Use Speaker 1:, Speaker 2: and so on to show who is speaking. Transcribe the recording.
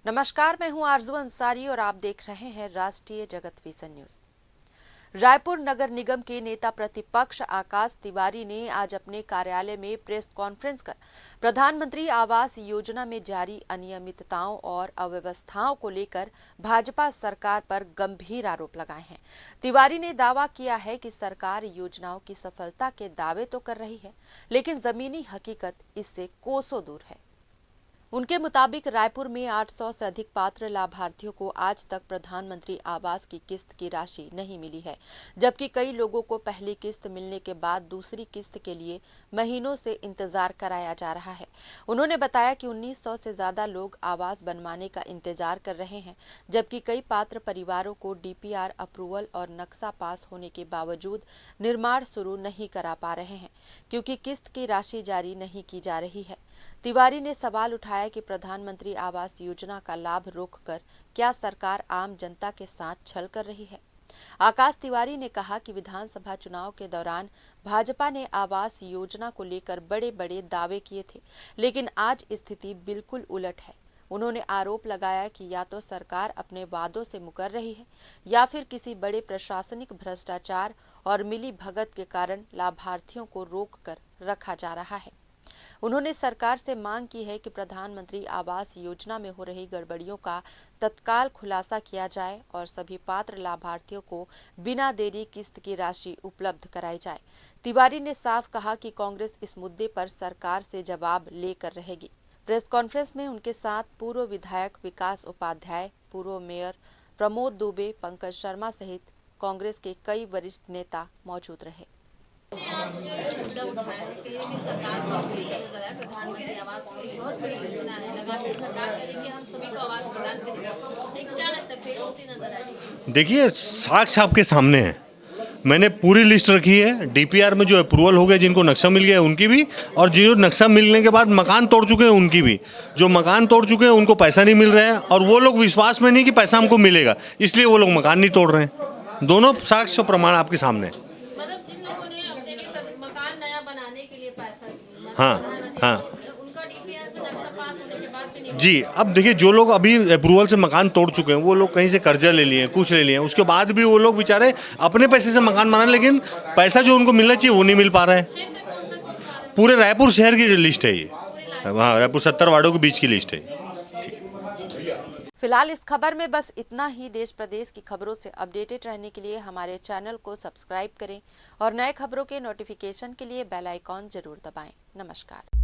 Speaker 1: नमस्कार, मैं हूं आरजू अंसारी और आप देख रहे हैं राष्ट्रीय जगत विजन न्यूज। रायपुर नगर निगम के नेता प्रतिपक्ष आकाश तिवारी ने आज अपने कार्यालय में प्रेस कॉन्फ्रेंस कर प्रधानमंत्री आवास योजना में जारी अनियमितताओं और अव्यवस्थाओं को लेकर भाजपा सरकार पर गंभीर आरोप लगाए हैं। तिवारी ने दावा किया है कि सरकार योजनाओं की सफलता के दावे तो कर रही है, लेकिन जमीनी हकीकत इससे कोसों दूर है। उनके मुताबिक रायपुर में 800 से अधिक पात्र लाभार्थियों को आज तक प्रधानमंत्री आवास की किस्त की राशि नहीं मिली है, जबकि कई लोगों को पहली किस्त मिलने के बाद दूसरी किस्त के लिए महीनों से इंतजार कराया जा रहा है। उन्होंने बताया कि 1900 से ज्यादा लोग आवास बनवाने का इंतजार कर रहे हैं, जबकि कई पात्र परिवारों को डीपीआर अप्रूवल और नक्शा पास होने के बावजूद निर्माण शुरू नहीं करा पा रहे हैं, क्योंकि किस्त की राशि जारी नहीं की जा रही है। तिवारी ने सवाल उठाया कि प्रधानमंत्री आवास योजना का लाभ रोककर क्या सरकार आम जनता के साथ छल कर रही है। आकाश तिवारी ने कहा कि विधानसभा चुनाव के दौरान भाजपा ने आवास योजना को लेकर बड़े बड़े दावे किए थे, लेकिन आज स्थिति बिल्कुल उलट है। उन्होंने आरोप लगाया कि या तो सरकार अपने वादों से मुकर रही है या फिर किसी बड़े प्रशासनिक भ्रष्टाचार और मिली भगत के कारण लाभार्थियों को रोक कर रखा जा रहा है। उन्होंने सरकार से मांग की है कि प्रधानमंत्री आवास योजना में हो रही गड़बड़ियों का तत्काल खुलासा किया जाए और सभी पात्र लाभार्थियों को बिना देरी किस्त की राशि उपलब्ध कराई जाए। तिवारी ने साफ कहा कि कांग्रेस इस मुद्दे पर सरकार से जवाब लेकर रहेगी। प्रेस कॉन्फ्रेंस में उनके साथ पूर्व विधायक विकास उपाध्याय, पूर्व मेयर प्रमोद दुबे, पंकज शर्मा सहित कांग्रेस के कई वरिष्ठ नेता मौजूद रहे।
Speaker 2: मुद्दा उठाया है कि सरकार को अपील करने जा रहा है। प्रधानमंत्री आवास की बहुत बड़ी योजना है, लगातार सरकार करेगी, हम सभी को आवास प्रदान करेंगे, लेकिन क्या लगता है फेल होती नजर आ रही है?
Speaker 3: देखिए, साक्ष्य आपके सामने है। मैंने पूरी लिस्ट रखी है। डीपीआर में जो अप्रूवल हो गया, जिनको नक्शा मिल गया उनकी भी, और जो नक्शा मिलने के बाद मकान तोड़ चुके हैं उनकी भी। जो मकान तोड़ चुके हैं उनको पैसा नहीं मिल रहा है, और वो लोग विश्वास में नहीं कि पैसा हमको मिलेगा, इसलिए वो लोग मकान नहीं तोड़ रहे हैं। दोनों साक्ष्य प्रमाण आपके सामने है।
Speaker 2: मतलब जिन लोगों ने अपने मकान नया बनाने के लिए पैसा,
Speaker 3: हाँ,
Speaker 2: उनका डीपीआर से नक्शा पास होने के बाद भी
Speaker 3: जी। अब देखिए, जो लोग अभी अप्रूवल से मकान तोड़ चुके हैं, वो लोग कहीं से कर्जा ले लिए, कुछ ले लिए, उसके बाद भी वो लोग बेचारे अपने पैसे से मकान बना, लेकिन पैसा जो उनको मिलना चाहिए वो नहीं मिल पा रहा है। पूरे रायपुर शहर की लिस्ट है ये। हाँ, रायपुर 70 वार्डों के बीच की लिस्ट है।
Speaker 1: फिलहाल इस खबर में बस इतना ही। देश प्रदेश की खबरों से अपडेटेड रहने के लिए हमारे चैनल को सब्सक्राइब करें और नए खबरों के नोटिफिकेशन के लिए बेल आइकॉन जरूर दबाएं। नमस्कार।